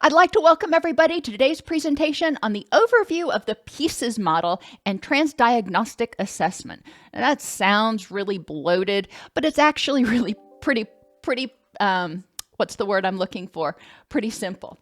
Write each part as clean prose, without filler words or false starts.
I'd like to welcome everybody to today's presentation on the overview of the PIECES model and transdiagnostic assessment. Now, that sounds really bloated, but it's actually really pretty, what's the word I'm looking for? Pretty simple.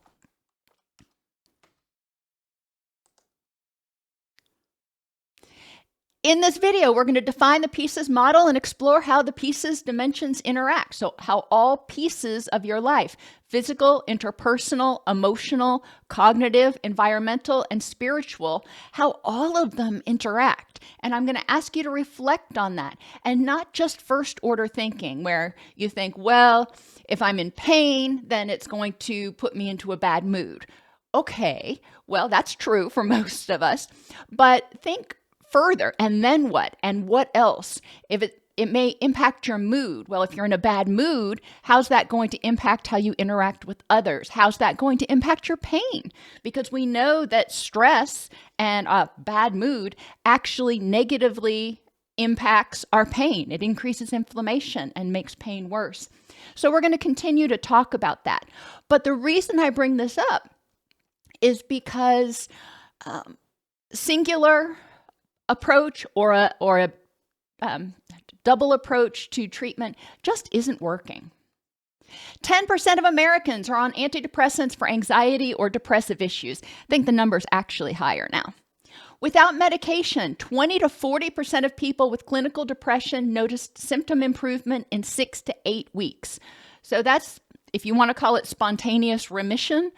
In this video, we're going to define the PIECES model and explore how the PIECES dimensions interact. So how all pieces of your life, physical, interpersonal, emotional, cognitive, environmental, and spiritual, how all of them interact. And I'm going to ask you to reflect on that and not just first order thinking where you think, well, if I'm in pain, then it's going to put me into a bad mood. Okay, well, that's true for most of us, but think further, and then what? And what else? If it may impact your mood. Well, if you're in a bad mood, how's that going to impact how you interact with others? How's that going to impact your pain? Because we know that stress and a bad mood actually negatively impacts our pain. It increases inflammation and makes pain worse. So we're going to continue to talk about that. But the reason I bring this up is because singular approach or a double approach to treatment just isn't working. 10% of Americans are on antidepressants for anxiety or depressive issues. I think the number's actually higher now. Without medication, 20 to 40% of people with clinical depression noticed symptom improvement in 6 to 8 weeks. So that's, if you want to call it spontaneous remission,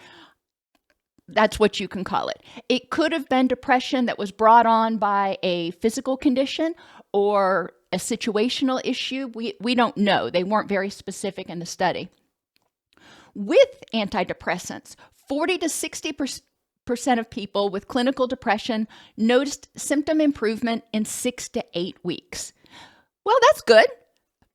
that's what you can call it. It could have been depression that was brought on by a physical condition or a situational issue. We don't know. They weren't very specific in the study. With antidepressants, 40 to 60% of people with clinical depression noticed symptom improvement in 6 to 8 weeks. Well, that's good,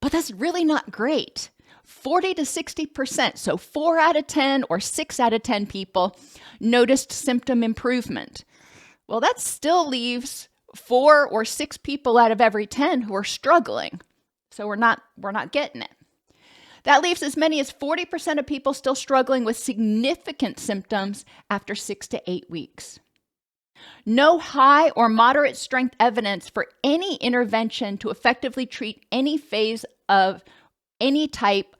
but that's really not great. 40 to 60%, so 4 out of 10 or 6 out of 10 people noticed symptom improvement. Well, that still leaves 4 or 6 people out of every 10 who are struggling. So we're not getting it. That leaves as many as 40% of people still struggling with significant symptoms after 6 to 8 weeks. No high or moderate strength evidence for any intervention to effectively treat any phase of any type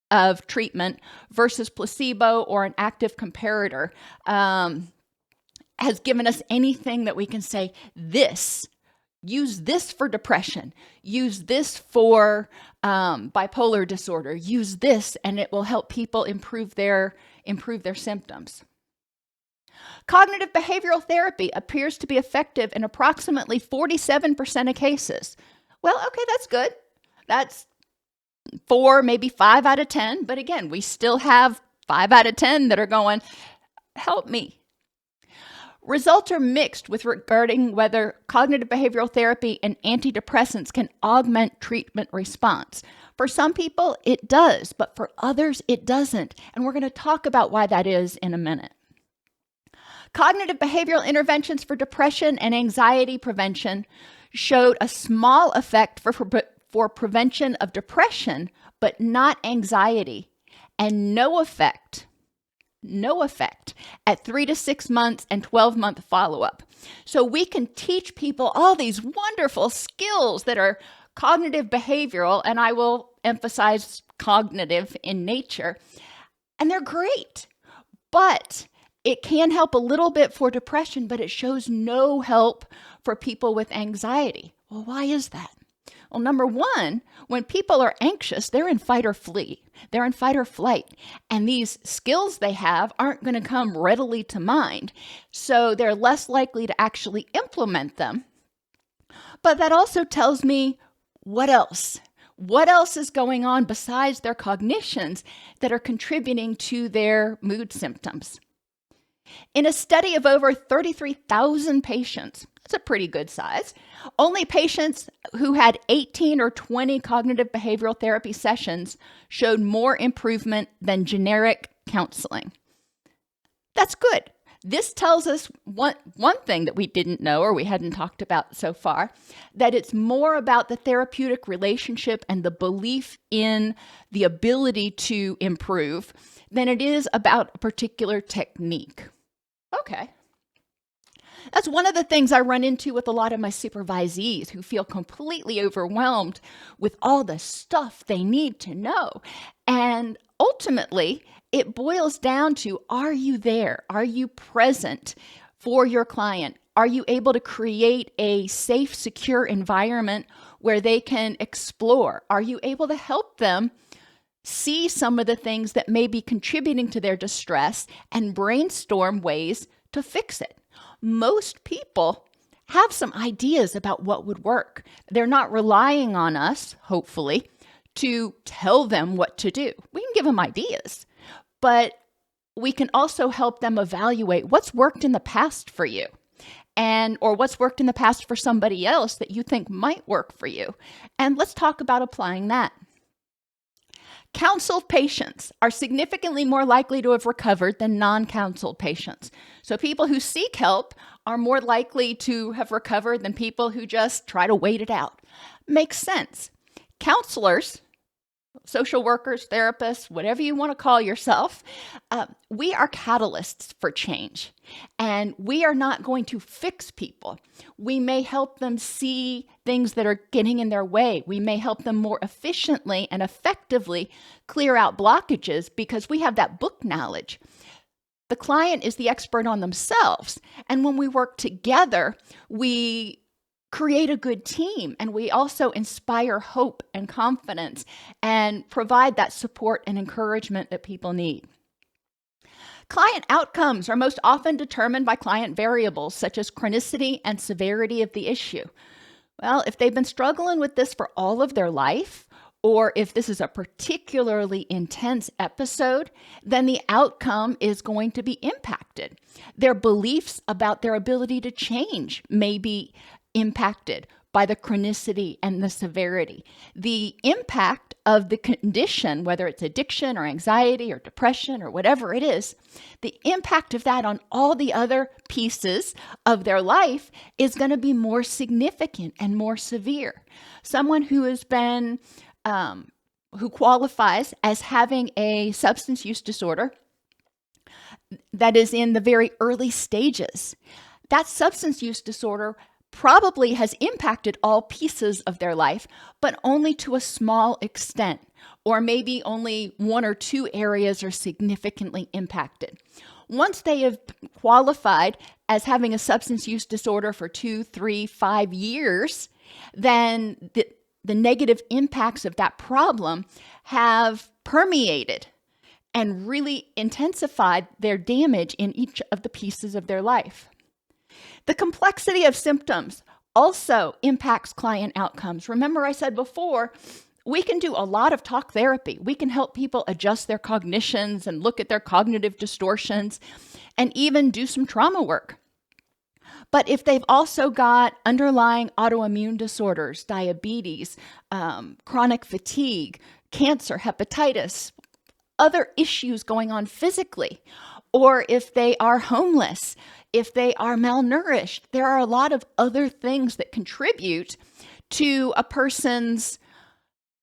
of treatment versus placebo or an active comparator has given us anything that we can say, use this for depression, use this for bipolar disorder, use this and it will help people improve their symptoms. Cognitive behavioral therapy appears to be effective in approximately 47% of cases. Well, okay, that's good. That's 4, maybe 5 out of 10. But again, we still have 5 out of 10 that are going, help me. Results are mixed with regarding whether cognitive behavioral therapy and antidepressants can augment treatment response. For some people, it does, but for others, it doesn't. And we're going to talk about why that is in a minute. Cognitive behavioral interventions for depression and anxiety prevention showed a small effect for prevention of depression, but not anxiety, and no effect at 3 to 6 months and 12-month follow-up. So we can teach people all these wonderful skills that are cognitive behavioral, and I will emphasize cognitive in nature, and they're great, but it can help a little bit for depression, but it shows no help for people with anxiety. Well, why is that? Well, number one, when people are anxious, they're in fight or flee. They're in fight or flight. And these skills they have aren't going to come readily to mind. So they're less likely to actually implement them. But that also tells me what else? What else is going on besides their cognitions that are contributing to their mood symptoms? In a study of over 33,000 patients, that's a pretty good size, only patients who had 18 or 20 cognitive behavioral therapy sessions showed more improvement than generic counseling. That's good. This tells us one thing that we didn't know or we hadn't talked about so far, that it's more about the therapeutic relationship and the belief in the ability to improve than it is about a particular technique. Okay. That's one of the things I run into with a lot of my supervisees who feel completely overwhelmed with all the stuff they need to know. And ultimately, it boils down to, are you there? Are you present for your client? Are you able to create a safe, secure environment where they can explore? Are you able to help them see some of the things that may be contributing to their distress and brainstorm ways to fix it? Most people have some ideas about what would work. They're not relying on us, hopefully, to tell them what to do. We can give them ideas, but we can also help them evaluate what's worked in the past for you or what's worked in the past for somebody else that you think might work for you. And let's talk about applying that. Counseled patients are significantly more likely to have recovered than non-counseled patients. So people who seek help are more likely to have recovered than people who just try to wait it out. Makes sense. Counselors, social workers, therapists, whatever you want to call yourself, we are catalysts for change. And we are not going to fix people. We may help them see things that are getting in their way. We may help them more efficiently and effectively clear out blockages because we have that book knowledge. The client is the expert on themselves. And when we work together, we create a good team, and we also inspire hope and confidence and provide that support and encouragement that people need. Client outcomes are most often determined by client variables such as chronicity and severity of the issue. Well, if they've been struggling with this for all of their life, or if this is a particularly intense episode, then the outcome is going to be impacted. Their beliefs about their ability to change may be impacted by the chronicity and the severity. The impact of the condition, whether it's addiction or anxiety or depression or whatever it is, the impact of that on all the other pieces of their life is going to be more significant and more severe. Someone who has been, who qualifies as having a substance use disorder that is in the very early stages, that substance use disorder probably has impacted all pieces of their life, but only to a small extent, or maybe only one or two areas are significantly impacted. Once they have qualified as having a substance use disorder for 2, 3, 5 years, then the negative impacts of that problem have permeated and really intensified their damage in each of the pieces of their life. The complexity of symptoms also impacts client outcomes. Remember, I said before, we can do a lot of talk therapy. We can help people adjust their cognitions and look at their cognitive distortions and even do some trauma work. But if they've also got underlying autoimmune disorders, diabetes, chronic fatigue, cancer, hepatitis, other issues going on physically, or if they are homeless, if they are malnourished, there are a lot of other things that contribute to a person's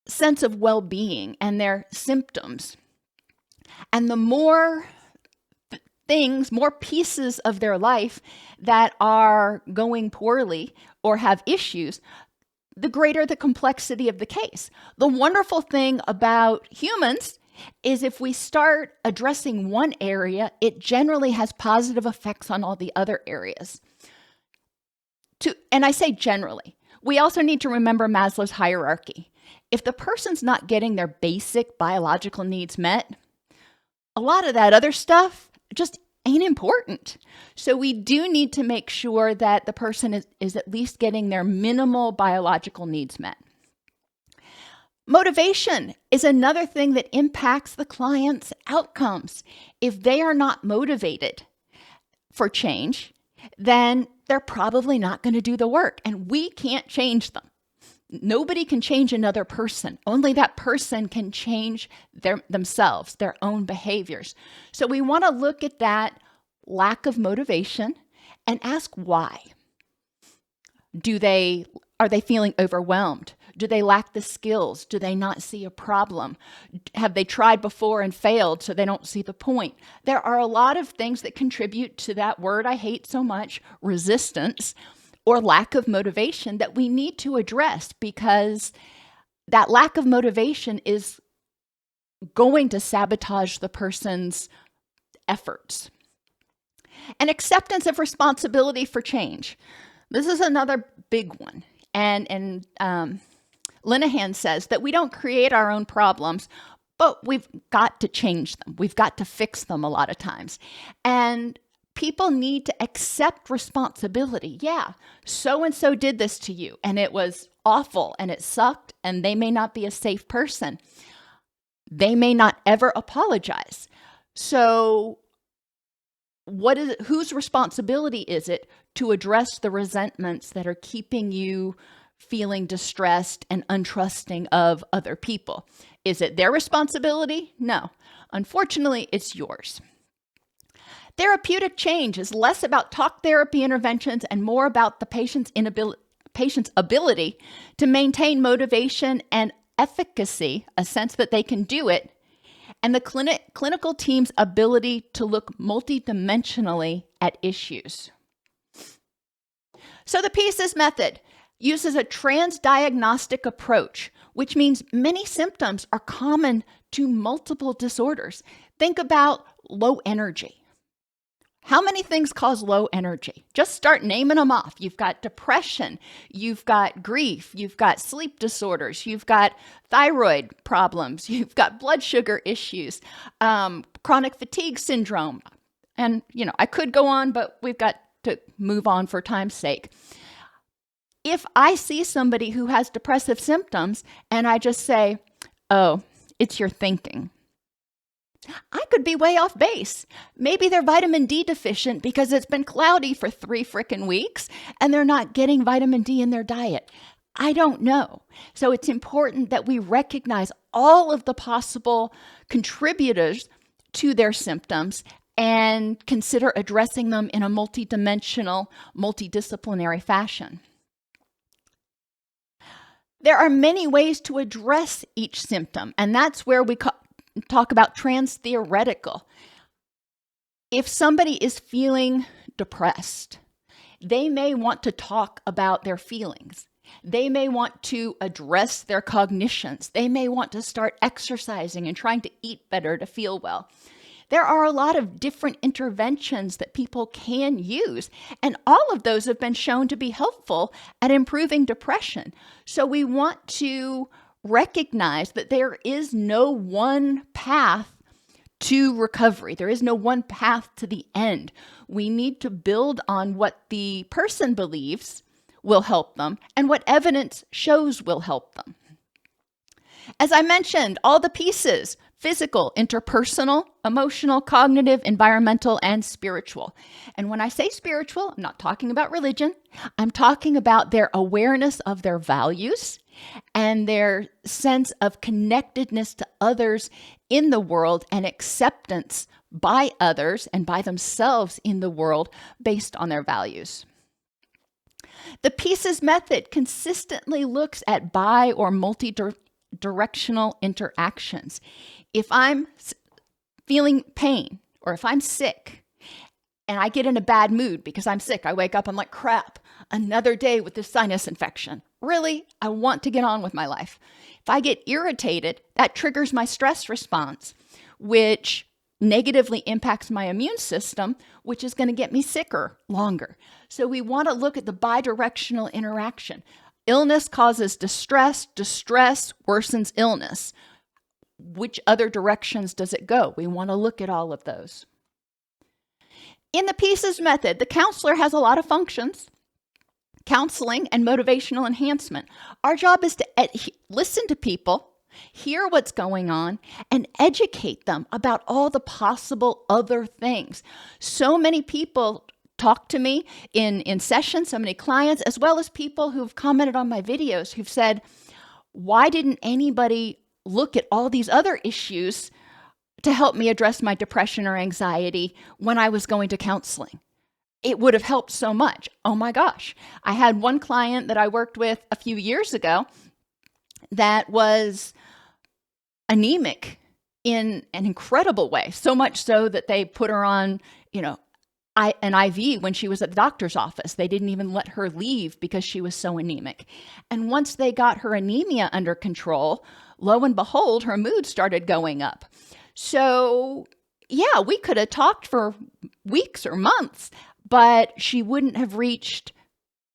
sense of well-being and their symptoms. And the more things, more pieces of their life that are going poorly or have issues, the greater the complexity of the case. The wonderful thing about humans is if we start addressing one area, it generally has positive effects on all the other areas. And I say generally. We also need to remember Maslow's hierarchy. If the person's not getting their basic biological needs met, a lot of that other stuff just ain't important. So we do need to make sure that the person is at least getting their minimal biological needs met. Motivation is another thing that impacts the client's outcomes. If they are not motivated for change, then they're probably not going to do the work, and we can't change them. Nobody can change another person. Only that person can change themselves, their own behaviors. So we want to look at that. lack of motivation, and ask why. Are they feeling overwhelmed? Do they lack the skills? Do they not see a problem? Have they tried before and failed so they don't see the point? There are a lot of things that contribute to that word I hate so much, resistance or lack of motivation, that we need to address, because that lack of motivation is going to sabotage the person's efforts. And acceptance of responsibility for change. This is another big one. And Linehan says that we don't create our own problems, but we've got to change them. We've got to fix them a lot of times. And people need to accept responsibility. Yeah, so-and-so did this to you, and it was awful, and it sucked, and they may not be a safe person. They may not ever apologize. So whose responsibility is it to address the resentments that are keeping you feeling distressed and untrusting of other people? Is it their responsibility? No. Unfortunately, it's yours. Therapeutic change is less about talk therapy interventions and more about the patient's ability to maintain motivation and efficacy, a sense that they can do it, and the clinical team's ability to look multidimensionally at issues. So the PIECES method uses a transdiagnostic approach, which means many symptoms are common to multiple disorders. Think about low energy. How many things cause low energy? Just start naming them off. You've got depression, you've got grief, you've got sleep disorders, you've got thyroid problems, you've got blood sugar issues, chronic fatigue syndrome. And, I could go on, but we've got to move on for time's sake. If I see somebody who has depressive symptoms and I just say, oh, it's your thinking, I could be way off base. Maybe they're vitamin D deficient because it's been cloudy for 3 frickin' weeks and they're not getting vitamin D in their diet. I don't know. So it's important that we recognize all of the possible contributors to their symptoms and consider addressing them in a multidimensional, multidisciplinary fashion. There are many ways to address each symptom, and that's where we talk about trans-theoretical. If somebody is feeling depressed, they may want to talk about their feelings. They may want to address their cognitions. They may want to start exercising and trying to eat better to feel well. There are a lot of different interventions that people can use, and all of those have been shown to be helpful at improving depression. So we want to recognize that there is no one path to recovery. There is no one path to the end. We need to build on what the person believes will help them and what evidence shows will help them. As I mentioned, all the pieces: physical, interpersonal, emotional, cognitive, environmental, and spiritual. And when I say spiritual, I'm not talking about religion. I'm talking about their awareness of their values and their sense of connectedness to others in the world and acceptance by others and by themselves in the world based on their values. The PIECES method consistently looks at bi or multi-directional interactions. If I'm feeling pain or if I'm sick and I get in a bad mood because I'm sick, I wake up, I'm like, crap, another day with this sinus infection. Really, I want to get on with my life. If I get irritated, that triggers my stress response, which negatively impacts my immune system, which is going to get me sicker longer. So we want to look at the bidirectional interaction. Illness causes distress. Distress worsens illness. Which other directions does it go? We want to look at all of those. In the PIECES method, the counselor has a lot of functions: counseling and motivational enhancement. Our job is to listen to people, hear what's going on, and educate them about all the possible other things. So many people talk to me in sessions, so many clients, as well as people who've commented on my videos who've said, why didn't anybody look at all these other issues to help me address my depression or anxiety when I was going to counseling. It would have helped so much. Oh my gosh. I had one client that I worked with a few years ago that was anemic in an incredible way, so much so that they put her on, an IV when she was at the doctor's office. They didn't even let her leave because she was so anemic. And once they got her anemia under control, lo and behold, her mood started going up. So yeah, we could have talked for weeks or months, but she wouldn't have reached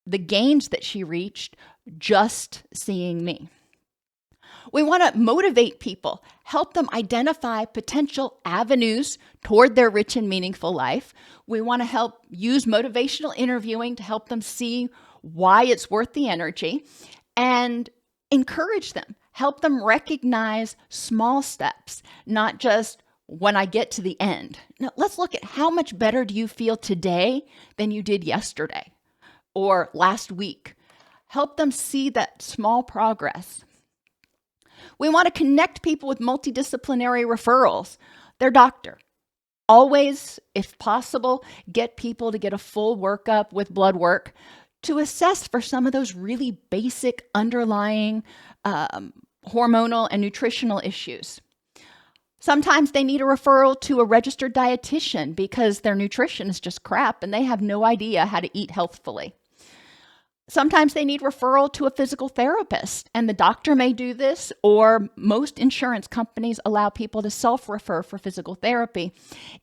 the gains that she reached just seeing me. We want to motivate people, help them identify potential avenues toward their rich and meaningful life. We want to help use motivational interviewing to help them see why it's worth the energy and encourage them, help them recognize small steps, not just when I get to the end. Now, let's look at how much better do you feel today than you did yesterday or last week. Help them see that small progress. We want to connect people with multidisciplinary referrals. Their doctor. Always, if possible, get people to get a full workup with blood work to assess for some of those really basic underlying hormonal and nutritional issues. Sometimes they need a referral to a registered dietitian because their nutrition is just crap and they have no idea how to eat healthfully. Sometimes they need referral to a physical therapist, and the doctor may do this, or most insurance companies allow people to self-refer for physical therapy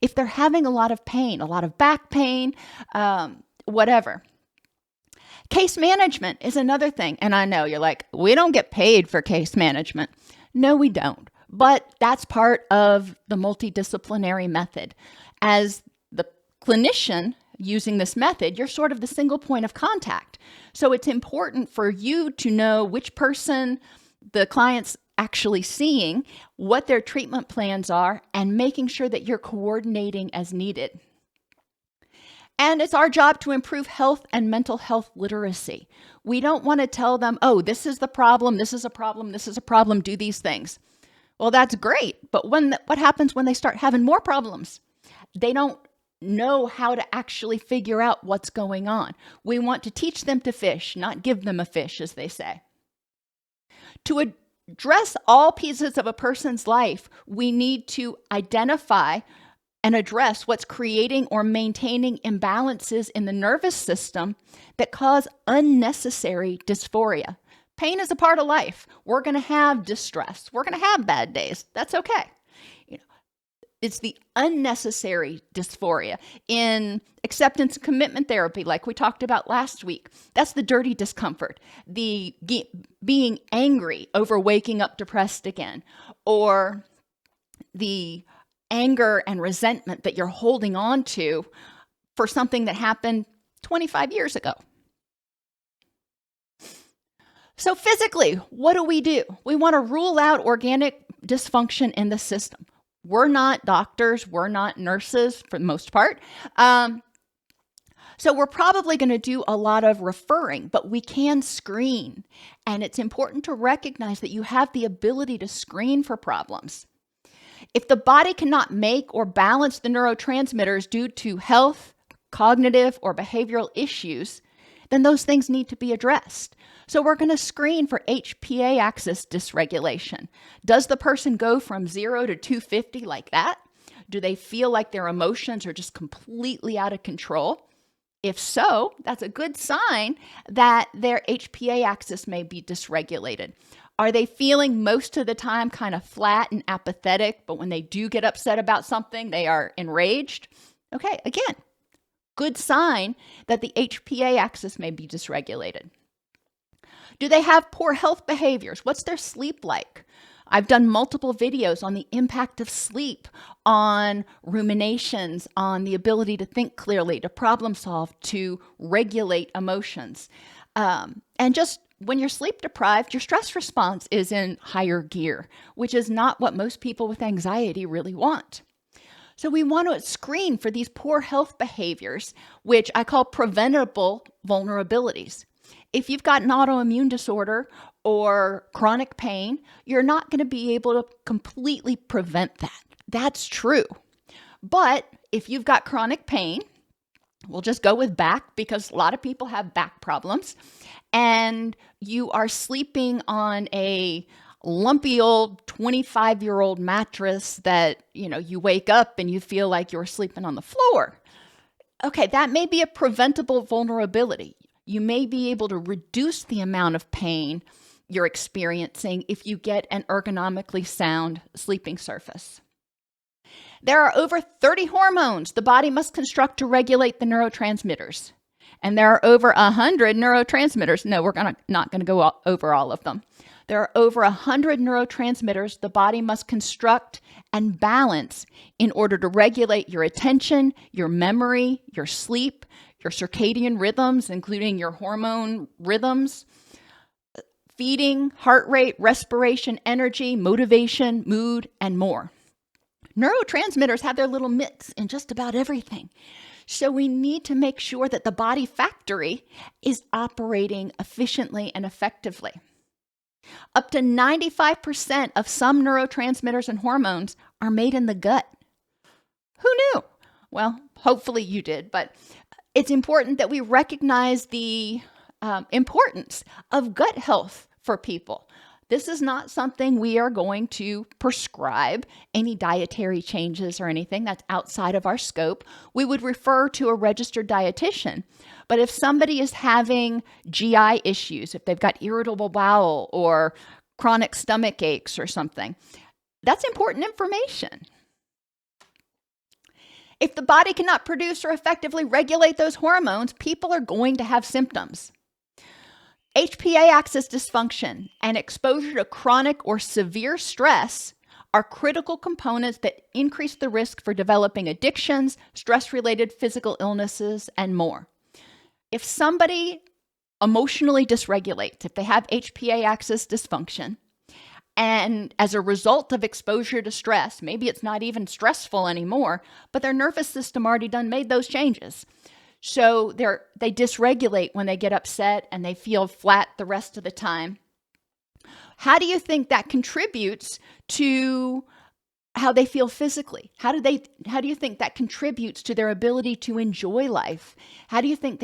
if they're having a lot of pain, a lot of back pain, whatever. Case management is another thing, and I know you're like, we don't get paid for case management. No, we don't, but that's part of the multidisciplinary method. As the clinician using this method, you're sort of the single point of contact. So it's important for you to know which person the client's actually seeing, what their treatment plans are, and making sure that you're coordinating as needed. And it's our job to improve health and mental health literacy. We don't want to tell them, oh, this is the problem, this is a problem, this is a problem, do these things. Well, that's great, but what happens when they start having more problems? They don't know how to actually figure out what's going on. We want to teach them to fish, not give them a fish, as they say. To address all pieces of a person's life, we need to identify and address what's creating or maintaining imbalances in the nervous system that cause unnecessary dysphoria. Pain is a part of life. We're going to have distress. We're going to have bad days. That's okay. It's the unnecessary dysphoria. In acceptance and commitment therapy, like we talked about last week, that's the dirty discomfort, the being angry over waking up depressed again, or the anger and resentment that you're holding on to for something that happened 25 years ago. So physically, what do? We want to rule out organic dysfunction in the system. We're not doctors. We're not nurses for the most part. So we're probably going to do a lot of referring, but we can screen. And it's important to recognize that you have the ability to screen for problems. If the body cannot make or balance the neurotransmitters due to health, cognitive, or behavioral issues, then those things need to be addressed. So we're going to screen for HPA axis dysregulation. Does the person go from 0 to 250 like that? Do they feel like their emotions are just completely out of control? If so, that's a good sign that their HPA axis may be dysregulated. Are they feeling most of the time kind of flat and apathetic, but when they do get upset about something, they are enraged? Okay, again, good sign that the HPA axis may be dysregulated. Do they have poor health behaviors? What's their sleep like? I've done multiple videos on the impact of sleep, on ruminations, on the ability to think clearly, to problem solve, to regulate emotions. And just when you're sleep deprived, your stress response is in higher gear, which is not what most people with anxiety really want. So we want to screen for these poor health behaviors, which I call preventable vulnerabilities. If you've got an autoimmune disorder or chronic pain, you're not going to be able to completely prevent that. That's true. But if you've got chronic pain, we'll just go with back because a lot of people have back problems, and you are sleeping on a lumpy old 25-year-old mattress that, you wake up and you feel like you're sleeping on the floor. Okay, that may be a preventable vulnerability. You may be able to reduce the amount of pain you're experiencing if you get an ergonomically sound sleeping surface. There are over 30 hormones the body must construct to regulate the neurotransmitters. And there are over 100 neurotransmitters. No, we're not going to go over all of them. There are over 100 neurotransmitters the body must construct and balance in order to regulate your attention, your memory, your sleep, your circadian rhythms, including your hormone rhythms, feeding, heart rate, respiration, energy, motivation, mood, and more. Neurotransmitters have their little mitts in just about everything. So we need to make sure that the body factory is operating efficiently and effectively. Up to 95% of some neurotransmitters and hormones are made in the gut. Who knew? Well, hopefully you did, but it's important that we recognize the importance of gut health for people. This is not something we are going to prescribe any dietary changes or anything that's outside of our scope. We would refer to a registered dietitian. But if somebody is having GI issues, if they've got irritable bowel or chronic stomach aches or something, that's important information. If the body cannot produce or effectively regulate those hormones, people are going to have symptoms. HPA axis dysfunction and exposure to chronic or severe stress are critical components that increase the risk for developing addictions, stress-related physical illnesses, and more. If somebody emotionally dysregulates, if they have HPA axis dysfunction, and as a result of exposure to stress, maybe it's not even stressful anymore, but their nervous system already done made those changes. So they dysregulate when they get upset and they feel flat the rest of the time. How do you think that contributes to how they feel physically? How do you think that contributes to their ability to enjoy life? How do you think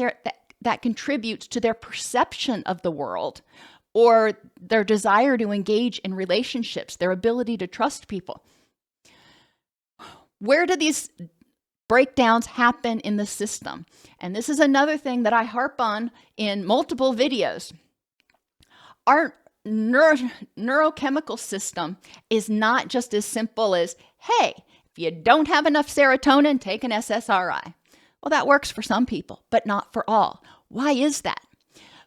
that contributes to their perception of the world or their desire to engage in relationships, their ability to trust people? Where do these breakdowns happen in the system? And this is another thing that I harp on in multiple videos. Our neurochemical system is not just as simple as, hey, if you don't have enough serotonin, take an SSRI. Well, that works for some people, but not for all. Why is that?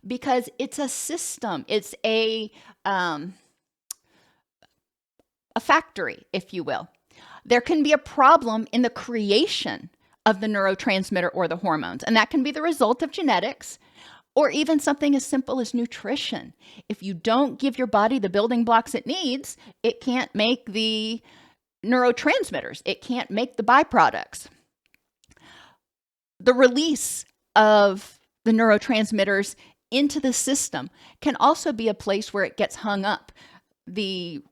Because it's a system. It's a factory, if you will. There can be a problem in the creation of the neurotransmitter or the hormones, and that can be the result of genetics or even something as simple as nutrition. If you don't give your body the building blocks it needs, it can't make the neurotransmitters. It can't make the byproducts. The release of the neurotransmitters into the system can also be a place where it gets hung up. The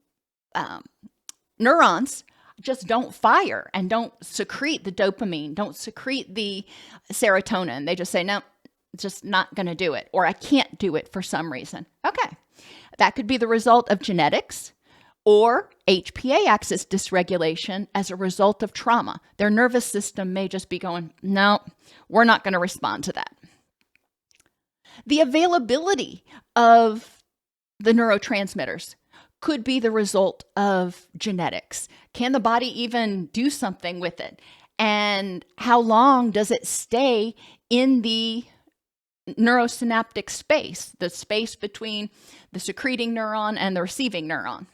neurons just don't fire and don't secrete the dopamine, don't secrete the serotonin. They just say, no, just not going to do it, or I can't do it for some reason. Okay, that could be the result of genetics or HPA axis dysregulation as a result of trauma. Their nervous system may just be going, no, we're not going to respond to that. The availability of the neurotransmitters could be the result of genetics. Can the body even do something with it? And how long does it stay in the neurosynaptic space, the space between the secreting neuron and the receiving neuron?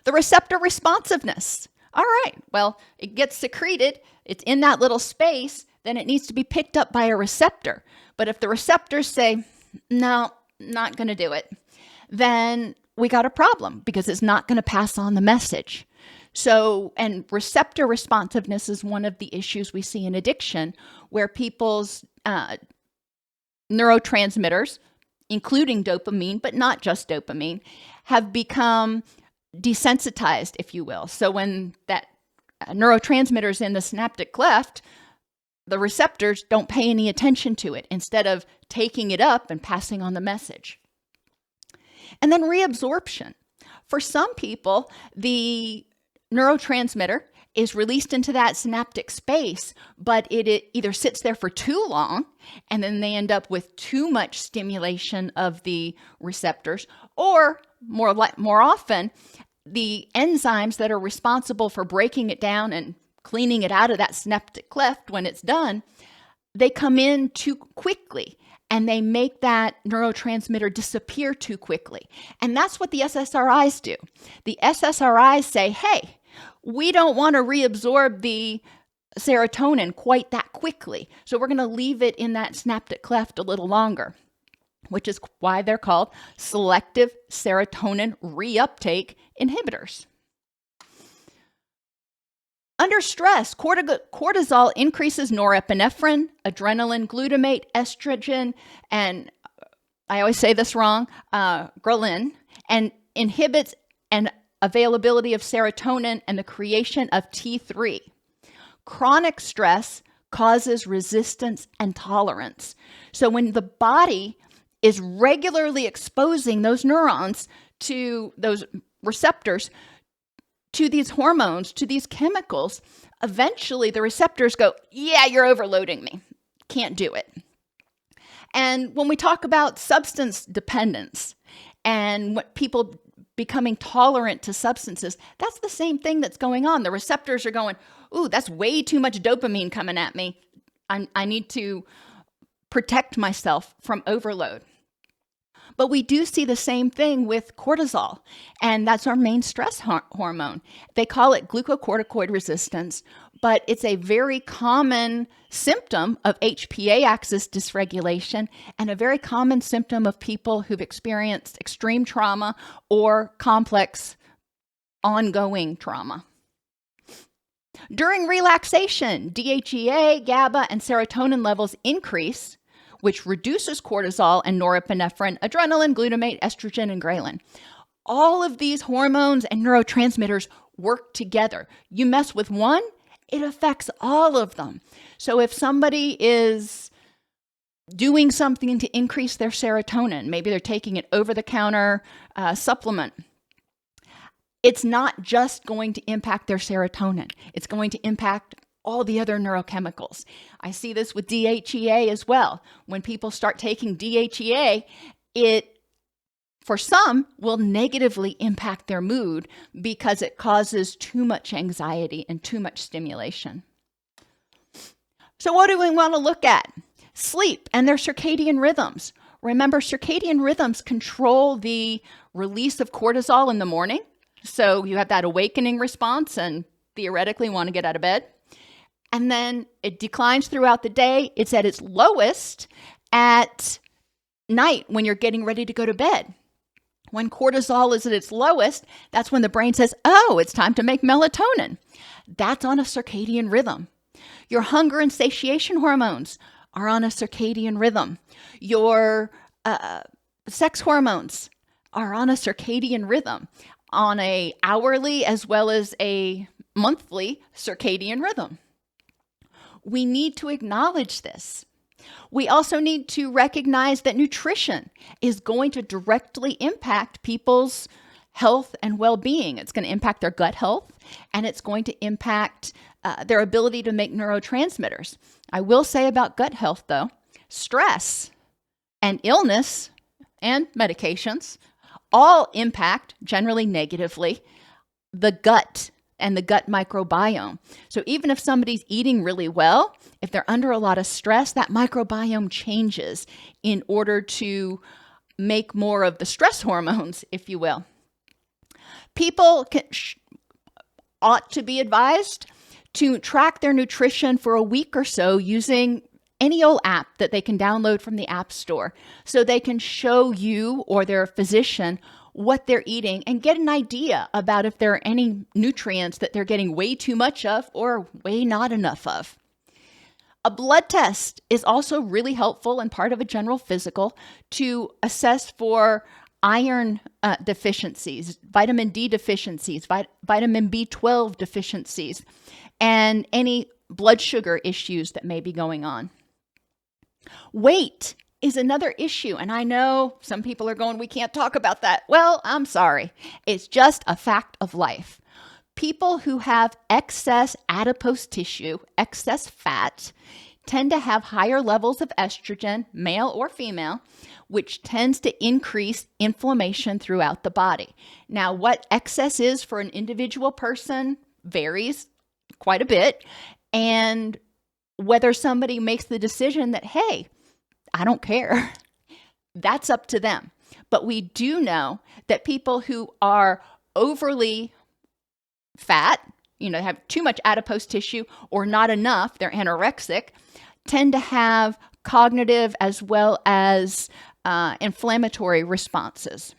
The receptor responsiveness. All right, well, it gets secreted, it's in that little space, then it needs to be picked up by a receptor. But if the receptors say, no, not going to do it, then we got a problem because it's not going to pass on the message. So, and receptor responsiveness is one of the issues we see in addiction, where people's neurotransmitters, including dopamine, but not just dopamine, have become desensitized, if you will. So when that neurotransmitter is in the synaptic cleft, the receptors don't pay any attention to it instead of taking it up and passing on the message. And then reabsorption. For some people, the neurotransmitter is released into that synaptic space, but it either sits there for too long, and then they end up with too much stimulation of the receptors, or more often, the enzymes that are responsible for breaking it down and cleaning it out of that synaptic cleft when it's done, they come in too quickly and they make that neurotransmitter disappear too quickly. And that's what the SSRIs do. The SSRIs say, hey, we don't want to reabsorb the serotonin quite that quickly, so we're going to leave it in that synaptic cleft a little longer, which is why they're called selective serotonin reuptake inhibitors. Under stress, cortisol increases norepinephrine, adrenaline, glutamate, estrogen, and I always say this wrong, ghrelin, and inhibits an availability of serotonin and the creation of T3. Chronic stress causes resistance and tolerance. So when the body is regularly exposing those neurons to those receptors, to these hormones, to these chemicals, eventually the receptors go, yeah, you're overloading me. Can't do it. And when we talk about substance dependence and what people becoming tolerant to substances, that's the same thing that's going on. The receptors are going, ooh, that's way too much dopamine coming at me. I need to protect myself from overload. But we do see the same thing with cortisol, and that's our main stress hormone. They call it glucocorticoid resistance, but it's a very common symptom of HPA axis dysregulation and a very common symptom of people who've experienced extreme trauma or complex ongoing trauma. During relaxation, DHEA, GABA, and serotonin levels increase, which reduces cortisol and norepinephrine, adrenaline, glutamate, estrogen, and ghrelin. All of these hormones and neurotransmitters work together. You mess with one, it affects all of them. So if somebody is doing something to increase their serotonin, maybe they're taking an over-the-counter supplement, it's not just going to impact their serotonin. It's going to impact all the other neurochemicals. I see this with DHEA as well. When people start taking DHEA, it, for some, will negatively impact their mood because it causes too much anxiety and too much stimulation. So what do we want to look at? Sleep and their circadian rhythms. Remember, circadian rhythms control the release of cortisol in the morning. So you have that awakening response and theoretically want to get out of bed. And then it declines throughout the day. It's at its lowest at night when you're getting ready to go to bed. When cortisol is at its lowest, that's when the brain says, oh, it's time to make melatonin. That's on a circadian rhythm. Your hunger and satiation hormones are on a circadian rhythm. Your sex hormones are on a circadian rhythm, on a hourly as well as a monthly circadian rhythm. We need to acknowledge this. We also need to recognize that nutrition is going to directly impact people's health and well-being. It's going to impact their gut health, and it's going to impact their ability to make neurotransmitters. I will say about gut health, though, stress and illness and medications all impact, generally negatively, the gut and the gut microbiome. So even if somebody's eating really well, if they're under a lot of stress, that microbiome changes in order to make more of the stress hormones, if you will. People ought to be advised to track their nutrition for a week or so using any old app that they can download from the App Store, so they can show you or their physician what they're eating and get an idea about if there are any nutrients that they're getting way too much of or way not enough of. A blood test is also really helpful and part of a general physical to assess for iron deficiencies, vitamin D deficiencies, vitamin B12 deficiencies, and any blood sugar issues that may be going on. Weight is another issue. And I know some people are going, we can't talk about that. Well, I'm sorry. It's just a fact of life. People who have excess adipose tissue, excess fat, tend to have higher levels of estrogen, male or female, which tends to increase inflammation throughout the body. Now, what excess is for an individual person varies quite a bit. And whether somebody makes the decision that, hey, I don't care, that's up to them. But we do know that people who are overly fat, have too much adipose tissue or not enough, they're anorexic, tend to have cognitive as well as inflammatory responses.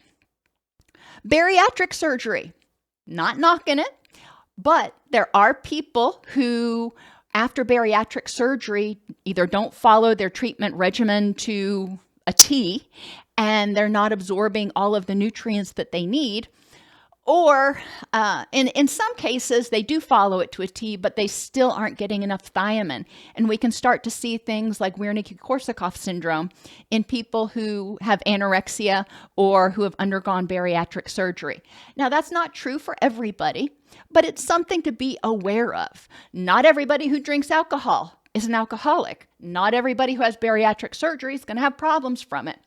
Bariatric surgery, not knocking it, but there are people who, after bariatric surgery, either don't follow their treatment regimen to a T, and they're not absorbing all of the nutrients that they need, or in some cases, they do follow it to a T, but they still aren't getting enough thiamine. And we can start to see things like Wernicke-Korsakoff syndrome in people who have anorexia or who have undergone bariatric surgery. Now, that's not true for everybody, but it's something to be aware of. Not everybody who drinks alcohol is an alcoholic. Not everybody who has bariatric surgery is going to have problems from it.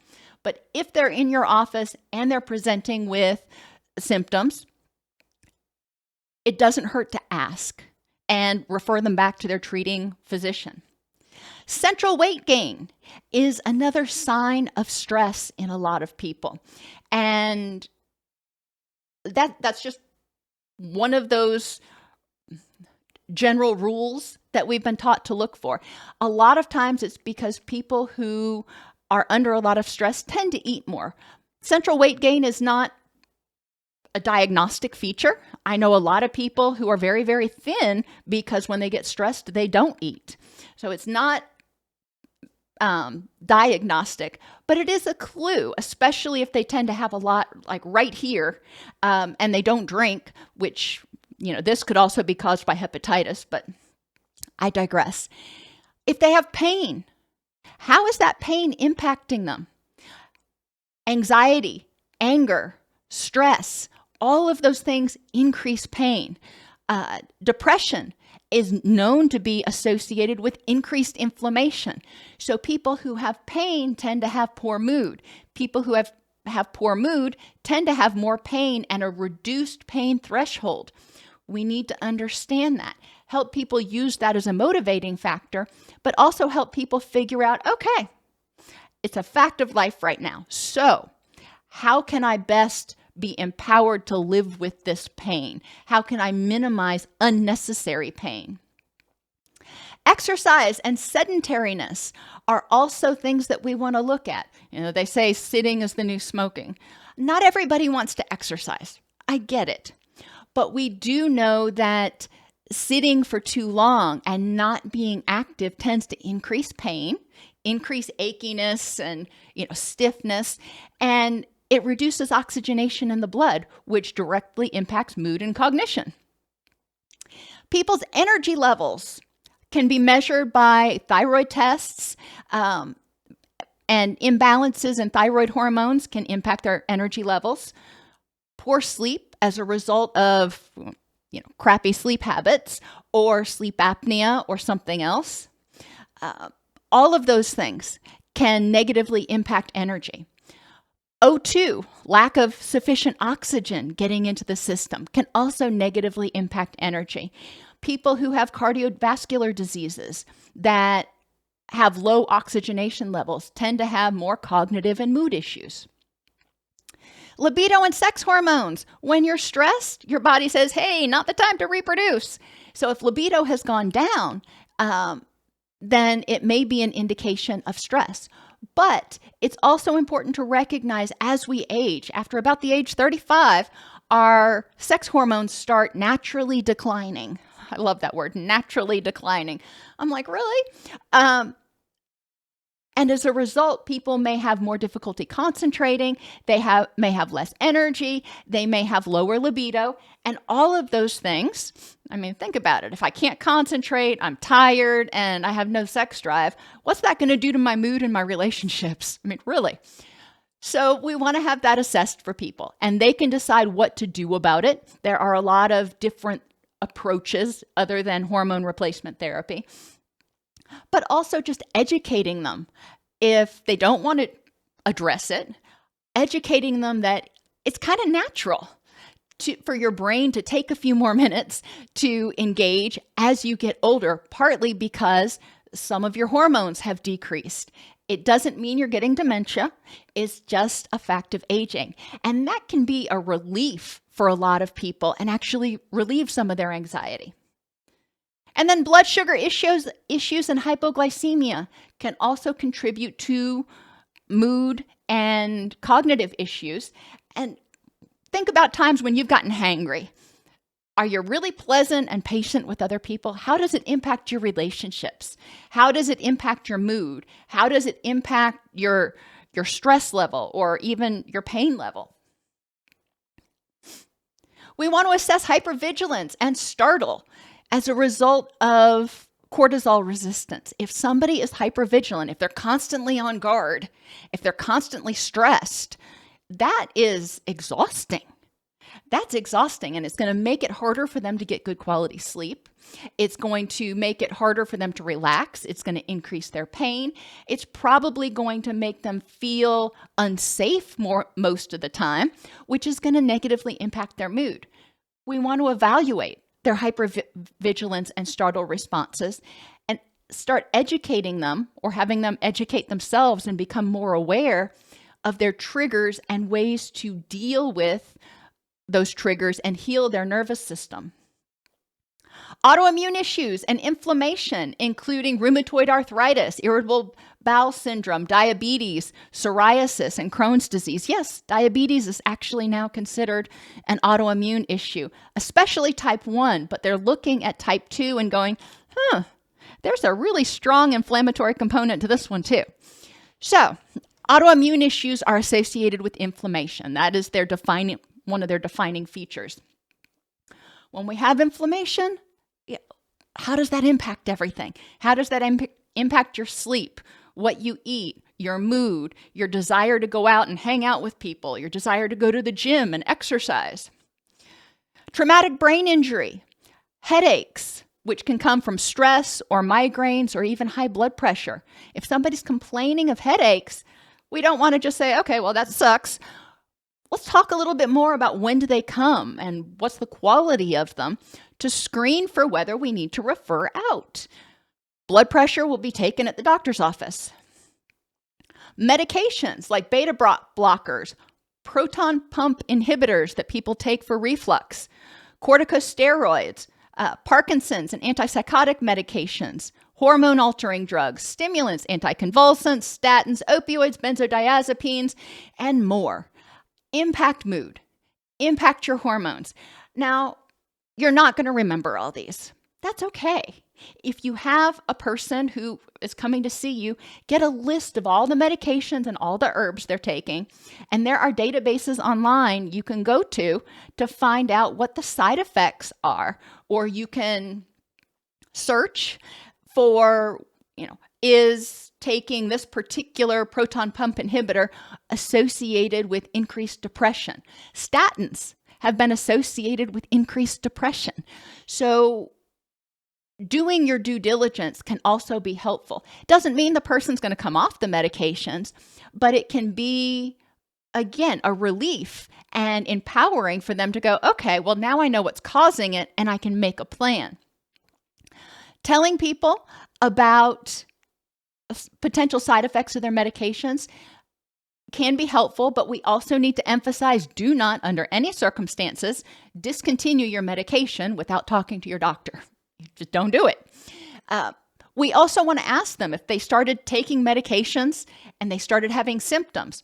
But if they're in your office and they're presenting with symptoms, it doesn't hurt to ask and refer them back to their treating physician. Central weight gain is another sign of stress in a lot of people. And that's just one of those general rules that we've been taught to look for. A lot of times it's because people who are under a lot of stress tend to eat more. Central weight gain is not a diagnostic feature. I know a lot of people who are very, very thin because when they get stressed, they don't eat. So it's not diagnostic, but it is a clue, especially if they tend to have a lot like right here, and they don't drink, which, this could also be caused by hepatitis, but I digress. If they have pain, how is that pain impacting them? Anxiety, anger, stress, all of those things increase pain. Depression is known to be associated with increased inflammation. So people who have pain tend to have poor mood. People who have poor mood tend to have more pain and a reduced pain threshold. We need to understand that. Help people use that as a motivating factor, but also help people figure out, okay, it's a fact of life right now. So how can I best be empowered to live with this pain? How can I minimize unnecessary pain? Exercise and sedentariness are also things that we want to look at. They say sitting is the new smoking. Not everybody wants to exercise. I get it. But we do know that sitting for too long and not being active tends to increase pain, increase achiness and stiffness, and it reduces oxygenation in the blood, which directly impacts mood and cognition. People's energy levels can be measured by thyroid tests, and imbalances in thyroid hormones can impact their energy levels. Poor sleep as a result of crappy sleep habits or sleep apnea or something else. All of those things can negatively impact energy. O2, lack of sufficient oxygen getting into the system, can also negatively impact energy. People who have cardiovascular diseases that have low oxygenation levels tend to have more cognitive and mood issues. Libido and sex hormones. When you're stressed, your body says, hey, not the time to reproduce. So if libido has gone down, then it may be an indication of stress. But it's also important to recognize as we age, after about the age 35, our sex hormones start naturally declining. I love that word, naturally declining. I'm like, really? And as a result, people may have more difficulty concentrating, they may have less energy, they may have lower libido, and all of those things. I mean, think about it. If I can't concentrate, I'm tired, and I have no sex drive, what's that going to do to my mood and my relationships? I mean, really. So we want to have that assessed for people, and they can decide what to do about it. There are a lot of different approaches other than hormone replacement therapy, but also just educating them. If they don't want to address it, educating them that it's kind of natural for your brain to take a few more minutes to engage as you get older, partly because some of your hormones have decreased. It doesn't mean you're getting dementia. It's just a fact of aging. And that can be a relief for a lot of people and actually relieve some of their anxiety. And then blood sugar issues and hypoglycemia can also contribute to mood and cognitive issues. And think about times when you've gotten hangry. Are you really pleasant and patient with other people? How does it impact your relationships? How does it impact your mood? How does it impact your stress level or even your pain level? We want to assess hypervigilance and startle as a result of cortisol resistance. If somebody is hypervigilant, if they're constantly on guard, if they're constantly stressed, that is exhausting. That's exhausting, and it's going to make it harder for them to get good quality sleep. It's going to make it harder for them to relax. It's going to increase their pain. It's probably going to make them feel unsafe most of the time, which is going to negatively impact their mood. We want to evaluate their hypervigilance and startle responses and start educating them or having them educate themselves and become more aware of their triggers and ways to deal with those triggers and heal their nervous system. Autoimmune issues and inflammation, including rheumatoid arthritis, irritable bowel syndrome, diabetes, psoriasis, and Crohn's disease. Yes, diabetes is actually now considered an autoimmune issue, especially type 1, but they're looking at type 2 and going, there's a really strong inflammatory component to this one too. So, autoimmune issues are associated with inflammation. That is one of their defining features. When we have inflammation, how does that impact everything? How does that impact your sleep, what you eat, your mood, your desire to go out and hang out with people, your desire to go to the gym and exercise? Traumatic brain injury, headaches, which can come from stress or migraines or even high blood pressure. If somebody's complaining of headaches, we don't want to just say, okay, well, that sucks. Let's talk a little bit more about when do they come and what's the quality of them to screen for whether we need to refer out. Blood pressure will be taken at the doctor's office. Medications like beta blockers, proton pump inhibitors that people take for reflux, corticosteroids, Parkinson's and antipsychotic medications, hormone-altering drugs, stimulants, anticonvulsants, statins, opioids, benzodiazepines, and more. Impact mood, impact your hormones. Now, you're not going to remember all these. That's okay. If you have a person who is coming to see you, get a list of all the medications and all the herbs they're taking. And there are databases online you can go to find out what the side effects are. Or you can search for, is taking this particular proton pump inhibitor associated with increased depression. Statins have been associated with increased depression. So doing your due diligence can also be helpful. Doesn't mean the person's going to come off the medications, but it can be, again, a relief and empowering for them to go, okay, well, now I know what's causing it and I can make a plan. Telling people about potential side effects of their medications can be helpful, but we also need to emphasize, do not, under any circumstances, discontinue your medication without talking to your doctor. Just don't do it. We also want to ask them if they started taking medications and they started having symptoms.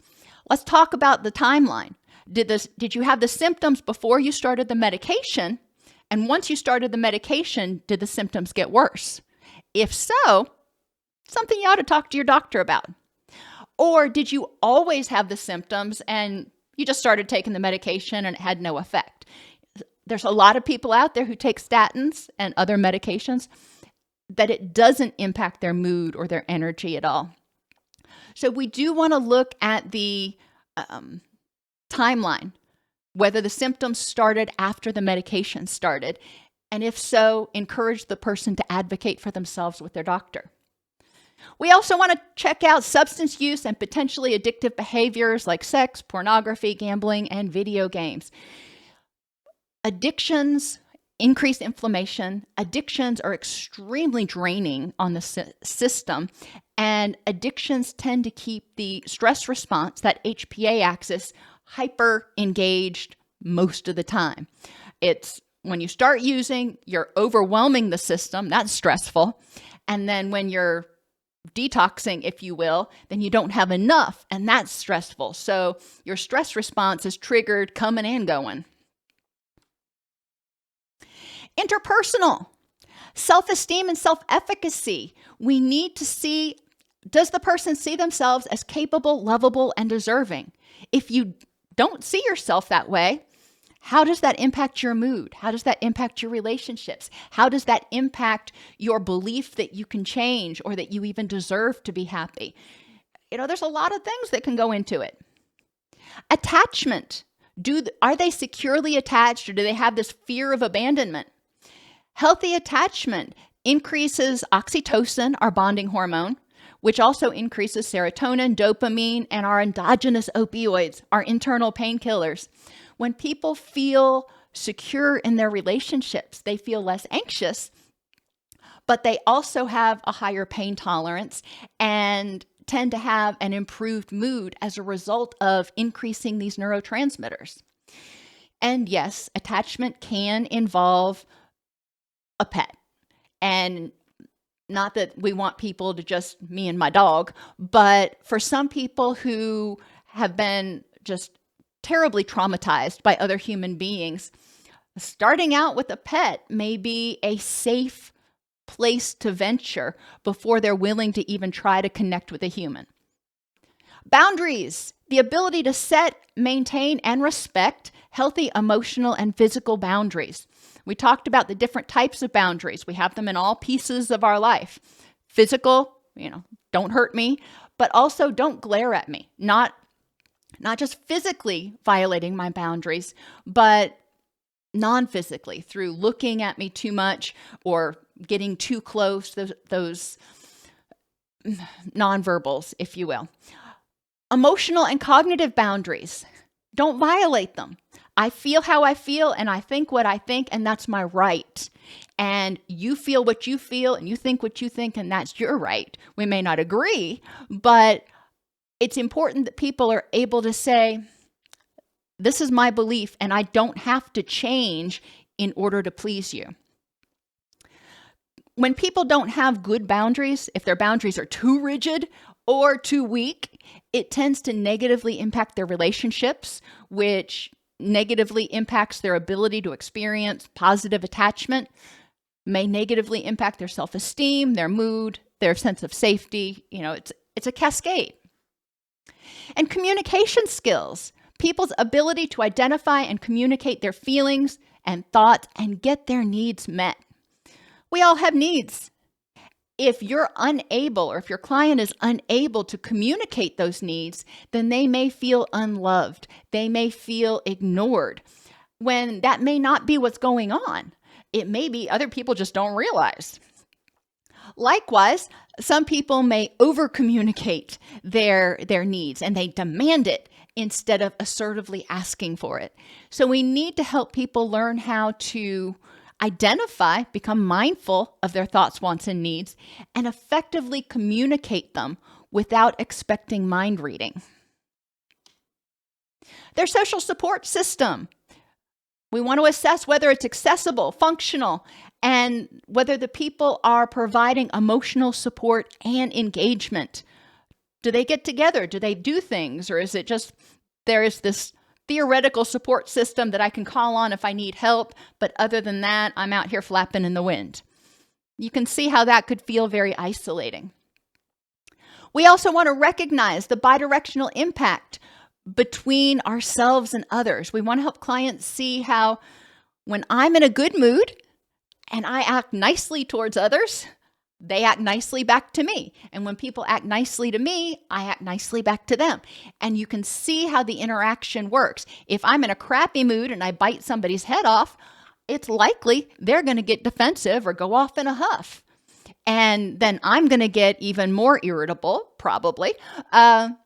Let's talk about the timeline. Did you have the symptoms before you started the medication? And once you started the medication, did the symptoms get worse? If so, something you ought to talk to your doctor about. Or did you always have the symptoms and you just started taking the medication and it had no effect? There's a lot of people out there who take statins and other medications that it doesn't impact their mood or their energy at all. So we do want to look at the timeline, whether the symptoms started after the medication started, and if so, encourage the person to advocate for themselves with their doctor. We also want to check out substance use and potentially addictive behaviors like sex, pornography, gambling, and video games. Addictions increase inflammation. Addictions are extremely draining on the system, and addictions tend to keep the stress response, that HPA axis, hyper engaged most of the time. It's when you start using, you're overwhelming the system. That's stressful. And then when you're detoxing, if you will, then you don't have enough, and that's stressful. So your stress response is triggered coming and going. Interpersonal, self-esteem and self-efficacy. We need to see, does the person see themselves as capable, lovable, and deserving? If you don't see yourself that way, how does that impact your mood? How does that impact your relationships? How does that impact your belief that you can change or that you even deserve to be happy? There's a lot of things that can go into it. Attachment. Are they securely attached, or do they have this fear of abandonment? Healthy attachment increases oxytocin, our bonding hormone, which also increases serotonin, dopamine, and our endogenous opioids, our internal painkillers. When people feel secure in their relationships, they feel less anxious, but they also have a higher pain tolerance and tend to have an improved mood as a result of increasing these neurotransmitters. And yes, attachment can involve a pet. And not that we want people to just me and my dog, but for some people who have been just terribly traumatized by other human beings, starting out with a pet may be a safe place to venture before they're willing to even try to connect with a human. Boundaries, the ability to set, maintain, and respect healthy emotional and physical boundaries. We talked about the different types of boundaries. We have them in all pieces of our life. Physical, don't hurt me, but also don't glare at me. Not just physically violating my boundaries, but non-physically through looking at me too much or getting too close, those nonverbals, if you will. Emotional and cognitive boundaries. Don't violate them. I feel how I feel and I think what I think, and that's my right. And you feel what you feel and you think what you think, and that's your right. We may not agree, but it's important that people are able to say, this is my belief and I don't have to change in order to please you. When people don't have good boundaries, if their boundaries are too rigid or too weak, it tends to negatively impact their relationships, which negatively impacts their ability to experience positive attachment, may negatively impact their self-esteem, their mood, their sense of safety. It's a cascade. And communication skills, people's ability to identify and communicate their feelings and thoughts and get their needs met. We all have needs. If you're unable, or if your client is unable to communicate those needs, then they may feel unloved. They may feel ignored, when that may not be what's going on. It may be other people just don't realize. Likewise, some people may over-communicate their needs and they demand it instead of assertively asking for it. So we need to help people learn how to identify, become mindful of their thoughts, wants, and needs, and effectively communicate them without expecting mind reading. Their social support system. We want to assess whether it's accessible, functional, and whether the people are providing emotional support and engagement. Do they get together? Do they do things? Or is it just there is this theoretical support system that I can call on if I need help, but other than that, I'm out here flapping in the wind? You can see how that could feel very isolating. We also want to recognize the bidirectional impact between ourselves and others. We want to help clients see how when I'm in a good mood and I act nicely towards others, they act nicely back to me. And when people act nicely to me, I act nicely back to them. And you can see how the interaction works. If I'm in a crappy mood and I bite somebody's head off, it's likely they're going to get defensive or go off in a huff. And then I'm going to get even more irritable, probably. And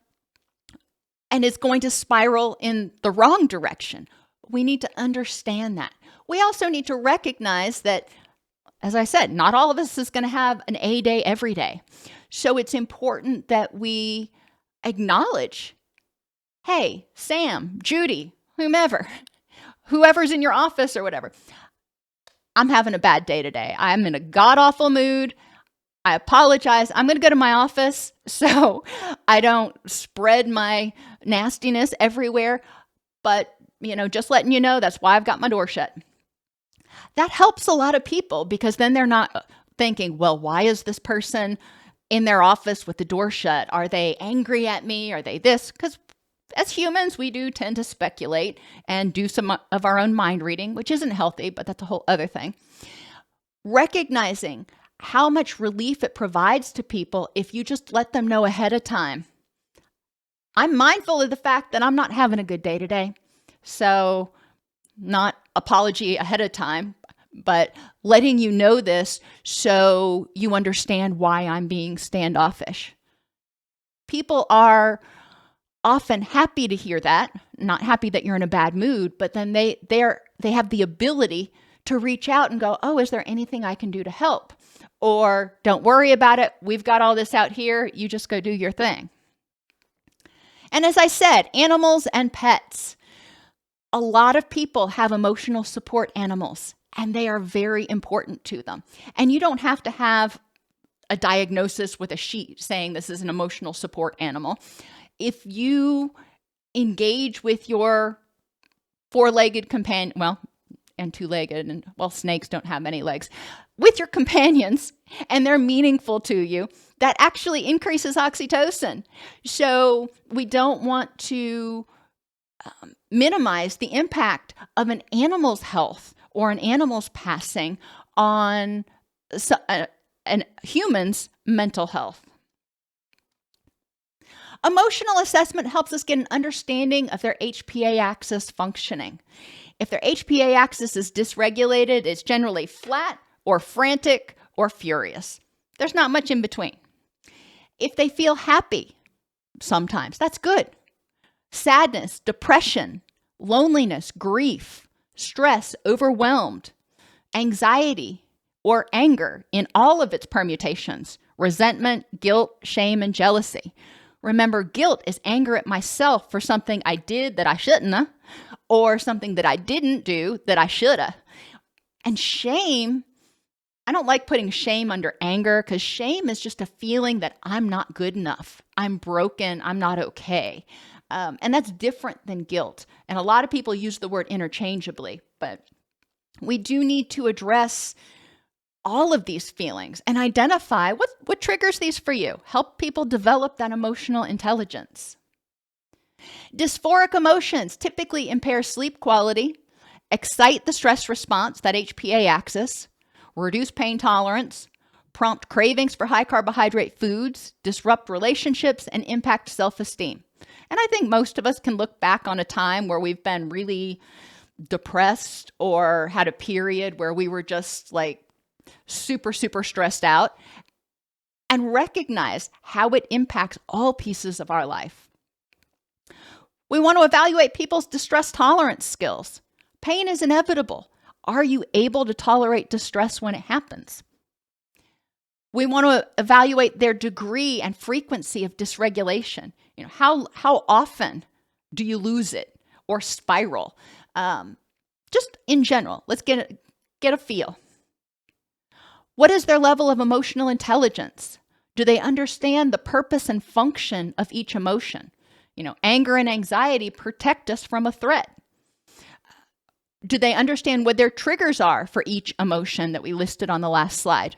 it's going to spiral in the wrong direction. We need to understand that. We also need to recognize that, as I said, not all of us is going to have an A day every day. So it's important that we acknowledge, hey, Sam, Judy, whoever's in your office or whatever, I'm having a bad day today. I'm in a god-awful mood. I apologize. I'm going to go to my office so I don't spread my nastiness everywhere. But, just letting you know, that's why I've got my door shut. That helps a lot of people because then they're not thinking, well, why is this person in their office with the door shut? Are they angry at me? Are they this? Because as humans, we do tend to speculate and do some of our own mind reading, which isn't healthy, but that's a whole other thing. Recognizing how much relief it provides to people if you just let them know ahead of time. I'm mindful of the fact that I'm not having a good day today. So not apology ahead of time, but letting you know this so you understand why I'm being standoffish. People are often happy to hear that, not happy that you're in a bad mood, but then they have the ability to reach out and go, oh, is there anything I can do to help? Or don't worry about it. We've got all this out here. You just go do your thing. And as I said, animals and pets. A lot of people have emotional support animals, and they are very important to them. And you don't have to have a diagnosis with a sheet saying this is an emotional support animal. If you engage with your four-legged companion, and two-legged, and snakes don't have many legs, with your companions, and they're meaningful to you, that actually increases oxytocin. So we don't want to minimize the impact of an animal's health or an animal's passing on an human's mental health. Emotional assessment helps us get an understanding of their HPA axis functioning. If their HPA axis is dysregulated, it's generally flat or frantic or furious. There's not much in between. If they feel happy, sometimes, that's good. Sadness, depression, loneliness, grief, stress, overwhelmed, anxiety, or anger in all of its permutations, resentment, guilt, shame, and jealousy. Remember, guilt is anger at myself for something I did that I shouldn't have, or something that I didn't do that I should have. And shame, I don't like putting shame under anger because shame is just a feeling that I'm not good enough. I'm broken. I'm not okay. And that's different than guilt. And a lot of people use the word interchangeably, but we do need to address all of these feelings and identify what triggers these for you. Help people develop that emotional intelligence. Dysphoric emotions typically impair sleep quality, excite the stress response, that HPA axis, reduce pain tolerance, prompt cravings for high carbohydrate foods, disrupt relationships, and impact self-esteem. And I think most of us can look back on a time where we've been really depressed or had a period where we were just like super, super stressed out and recognize how it impacts all pieces of our life. We want to evaluate people's distress tolerance skills. Pain is inevitable. Are you able to tolerate distress when it happens? We want to evaluate their degree and frequency of dysregulation. How often do you lose it or spiral? Just in general, let's get a feel. What is their level of emotional intelligence? Do they understand the purpose and function of each emotion? Anger and anxiety protect us from a threat. Do they understand what their triggers are for each emotion that we listed on the last slide?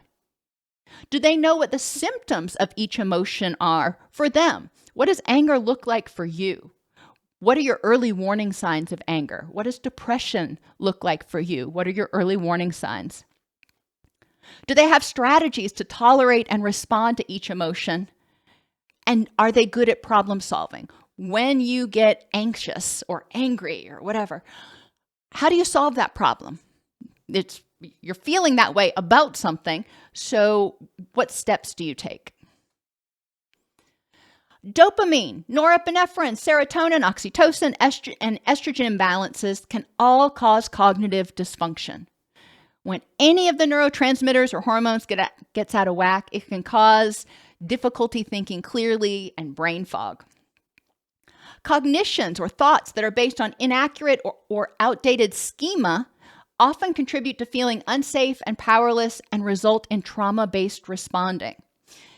Do they know what the symptoms of each emotion are for them? What does anger look like for you? What are your early warning signs of anger? What does depression look like for you? What are your early warning signs? Do they have strategies to tolerate and respond to each emotion? And are they good at problem solving? When you get anxious or angry or whatever, how do you solve that problem? You're feeling that way about something, so what steps do you take? Dopamine, norepinephrine, serotonin, oxytocin, and estrogen imbalances can all cause cognitive dysfunction. When any of the neurotransmitters or hormones gets out of whack, it can cause difficulty thinking clearly and brain fog. Cognitions or thoughts that are based on inaccurate or outdated schema often contribute to feeling unsafe and powerless and result in trauma-based responding.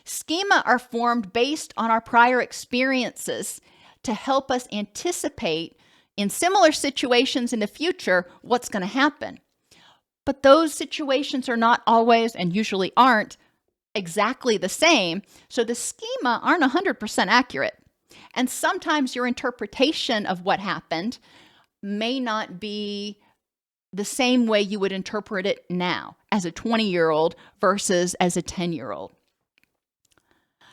Schema are formed based on our prior experiences to help us anticipate in similar situations in the future what's going to happen. But those situations are not always, and usually aren't, exactly the same, so the schema aren't 100% accurate. And sometimes your interpretation of what happened may not be the same way you would interpret it now as a 20-year-old versus as a 10-year-old.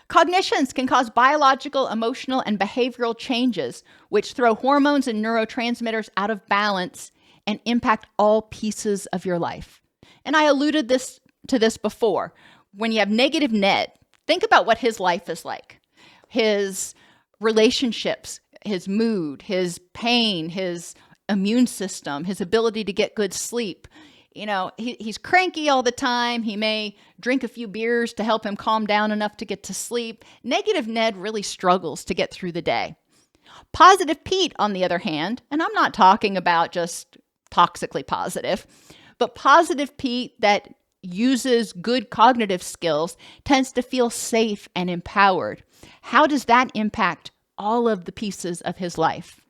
Cognitions can cause biological, emotional, and behavioral changes, which throw hormones and neurotransmitters out of balance and impact all pieces of your life. And I alluded to this before. When you have negative Ned, think about what his life is like. His relationships, his mood, his pain, his immune system, his ability to get good sleep. You know, he's cranky all the time. He may drink a few beers to help him calm down enough to get to sleep. Negative Ned really struggles to get through the day. Positive Pete, on the other hand, and I'm not talking about just toxically positive, but positive Pete that uses good cognitive skills tends to feel safe and empowered. How does that impact all of the pieces of his life?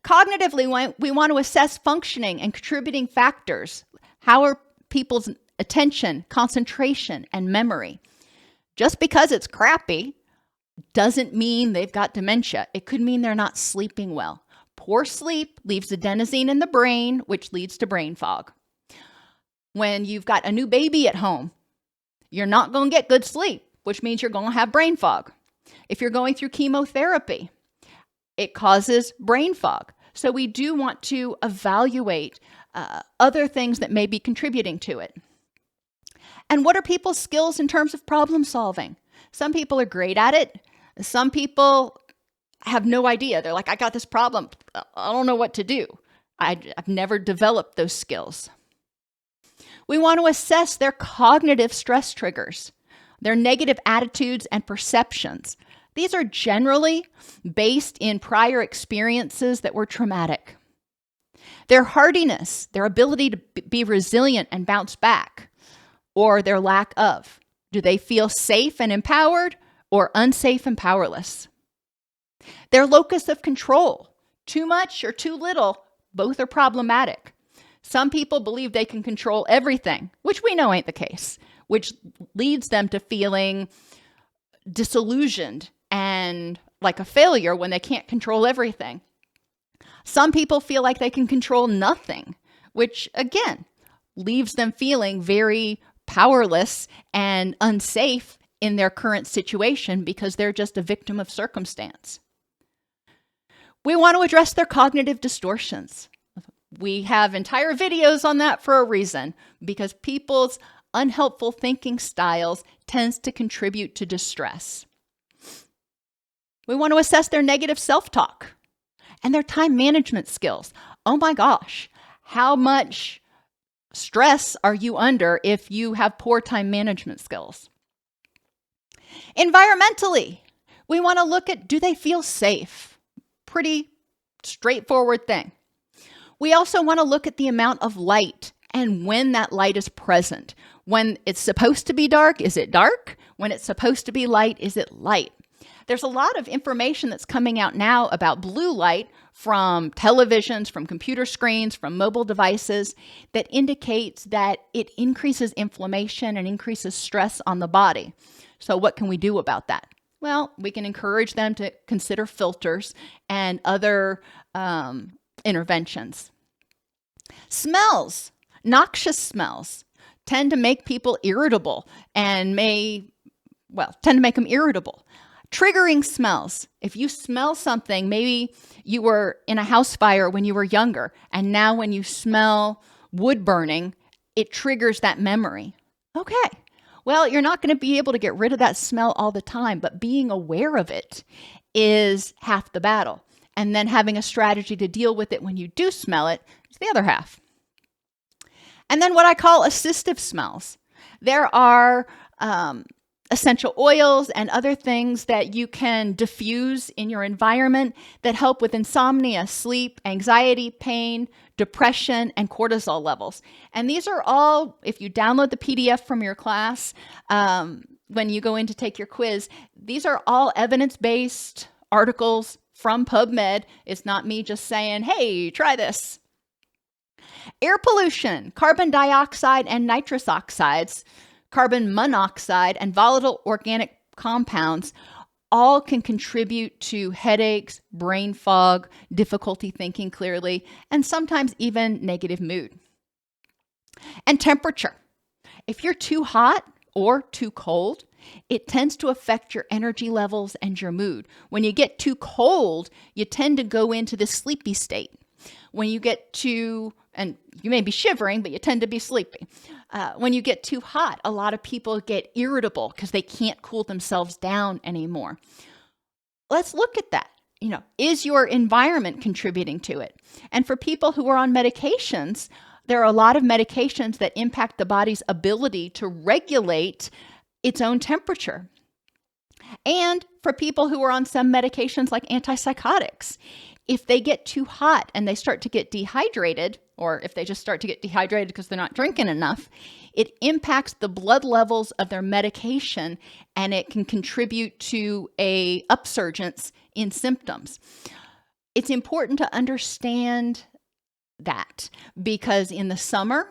Cognitively, we want to assess functioning and contributing factors. How are people's attention, concentration, and memory? Just because it's crappy doesn't mean they've got dementia. It could mean they're not sleeping well. Poor sleep leaves adenosine in the brain, which leads to brain fog. When you've got a new baby at home, you're not going to get good sleep, which means you're going to have brain fog. If you're going through chemotherapy, it causes brain fog. So we do want to evaluate other things that may be contributing to it. And what are people's skills in terms of problem solving? Some people are great at it. Some people have no idea. They're like, I got this problem. I don't know what to do. I've never developed those skills. We want to assess their cognitive stress triggers, their negative attitudes and perceptions. These are generally based in prior experiences that were traumatic. Their hardiness, their ability to be resilient and bounce back, or their lack of. Do they feel safe and empowered or unsafe and powerless? Their locus of control, too much or too little, both are problematic. Some people believe they can control everything, which we know ain't the case, which leads them to feeling disillusioned and like a failure when they can't control everything. Some people feel like they can control nothing, which again leaves them feeling very powerless and unsafe in their current situation because they're just a victim of circumstance. We want to address their cognitive distortions. We have entire videos on that for a reason, because people's unhelpful thinking styles tends to contribute to distress. We want to assess their negative self-talk and their time management skills. Oh my gosh, how much stress are you under if you have poor time management skills? Environmentally, we want to look at, do they feel safe? Pretty straightforward thing. We also want to look at the amount of light and when that light is present. When it's supposed to be dark, is it dark? When it's supposed to be light, is it light? There's a lot of information that's coming out now about blue light from televisions, from computer screens, from mobile devices that indicates that it increases inflammation and increases stress on the body. So what can we do about that? Well, we can encourage them to consider filters and other interventions. Smells, noxious smells, tend to make people irritable and tend to make them irritable. Triggering smells. If you smell something, maybe you were in a house fire when you were younger, and now when you smell wood burning, it triggers that memory. Okay, well, you're not going to be able to get rid of that smell all the time, but being aware of it is half the battle. And then having a strategy to deal with it when you do smell it is the other half. And then what I call assistive smells. There are essential oils and other things that you can diffuse in your environment that help with insomnia, sleep, anxiety, pain, depression, and cortisol levels. And these are all, if you download the PDF from your class, when you go in to take your quiz, these are all evidence-based articles from PubMed. It's not me just saying, hey, try this. Air pollution, carbon dioxide and nitrous oxides, carbon monoxide, and volatile organic compounds all can contribute to headaches, brain fog, difficulty thinking clearly, and sometimes even negative mood. And temperature. If you're too hot or too cold, it tends to affect your energy levels and your mood. When you get too cold, you tend to go into this sleepy state. When you get too, and you may be shivering, but you tend to be sleepy. When you get too hot, a lot of people get irritable because they can't cool themselves down anymore. Let's look at that. Is your environment contributing to it? And for people who are on medications, there are a lot of medications that impact the body's ability to regulate its own temperature. And for people who are on some medications like antipsychotics, if they get too hot and they start to get dehydrated, or if they just start to get dehydrated because they're not drinking enough, it impacts the blood levels of their medication and it can contribute to a upsurgence in symptoms. It's important to understand that because in the summer,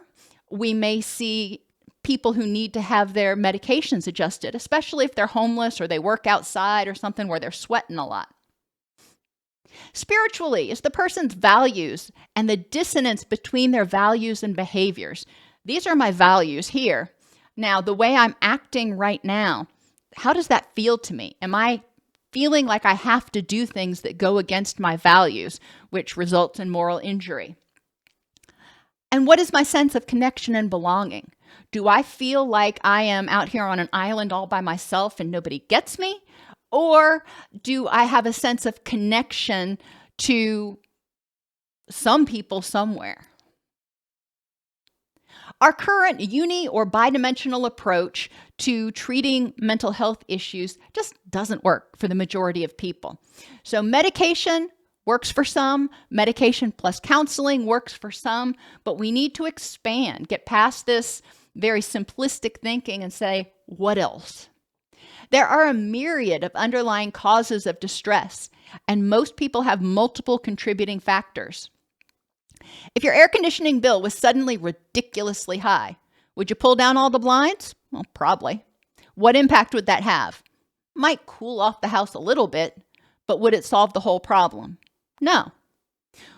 we may see people who need to have their medications adjusted, especially if they're homeless or they work outside or something where they're sweating a lot. Spiritually, it's the person's values and the dissonance between their values and behaviors. These are my values here. Now, the way I'm acting right now, how does that feel to me? Am I feeling like I have to do things that go against my values, which results in moral injury? And what is my sense of connection and belonging? Do I feel like I am out here on an island all by myself and nobody gets me? Or do I have a sense of connection to some people somewhere? Our current uni or bidimensional approach to treating mental health issues just doesn't work for the majority of people. So medication works for some, medication plus counseling works for some, but we need to expand, get past this very simplistic thinking and say, what else? There are a myriad of underlying causes of distress, and most people have multiple contributing factors. If your air conditioning bill was suddenly ridiculously high, would you pull down all the blinds? Well, probably. What impact would that have? Might cool off the house a little bit, but would it solve the whole problem? No.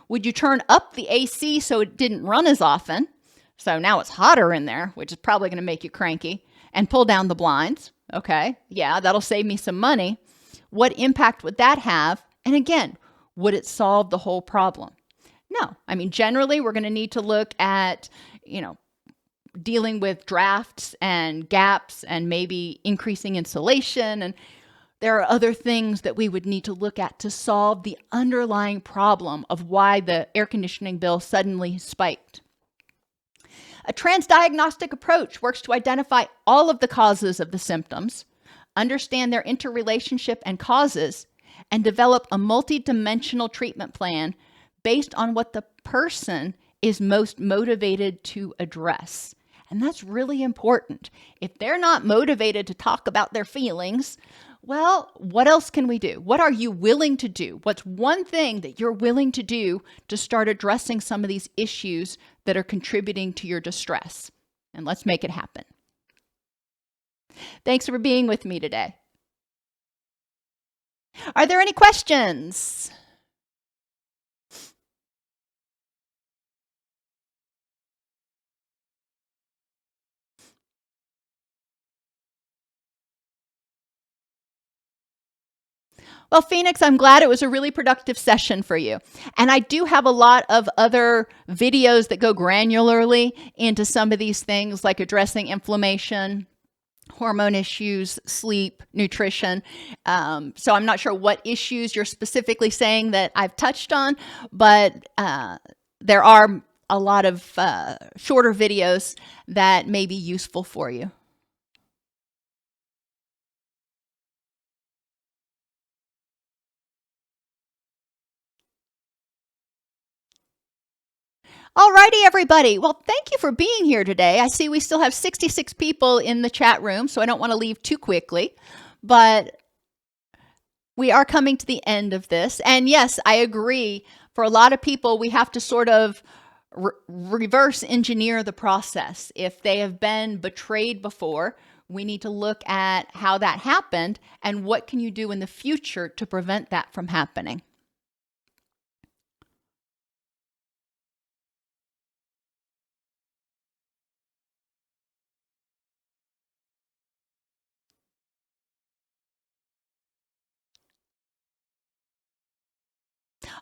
Would you turn up the AC so it didn't run as often? So now it's hotter in there, which is probably going to make you cranky, and pull down the blinds. Okay, yeah, that'll save me some money. What impact would that have? And again, would it solve the whole problem? No. I mean, generally, we're going to need to look at, dealing with drafts and gaps and maybe increasing insulation. And there are other things that we would need to look at to solve the underlying problem of why the air conditioning bill suddenly spiked. A transdiagnostic approach works to identify all of the causes of the symptoms, understand their interrelationship and causes, and develop a multidimensional treatment plan based on what the person is most motivated to address. And that's really important. If they're not motivated to talk about their feelings, Well, what else can we do? What are you willing to do? What's one thing that you're willing to do to start addressing some of these issues that are contributing to your distress? And let's make it happen. Thanks for being with me today. Are there any questions? Well, Phoenix, I'm glad it was a really productive session for you. And I do have a lot of other videos that go granularly into some of these things, like addressing inflammation, hormone issues, sleep, nutrition. So I'm not sure what issues you're specifically saying that I've touched on, but there are a lot of shorter videos that may be useful for you. Alrighty, everybody. Well, thank you for being here today. I see we still have 66 people in the chat room, so I don't want to leave too quickly, but we are coming to the end of this. And yes, I agree. For a lot of people, we have to sort of reverse engineer the process. If they have been betrayed before, we need to look at how that happened and what can you do in the future to prevent that from happening.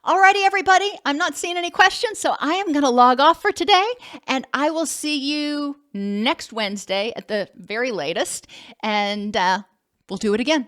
Alrighty, everybody. I'm not seeing any questions, so I am going to log off for today, and I will see you next Wednesday at the very latest, and we'll do it again.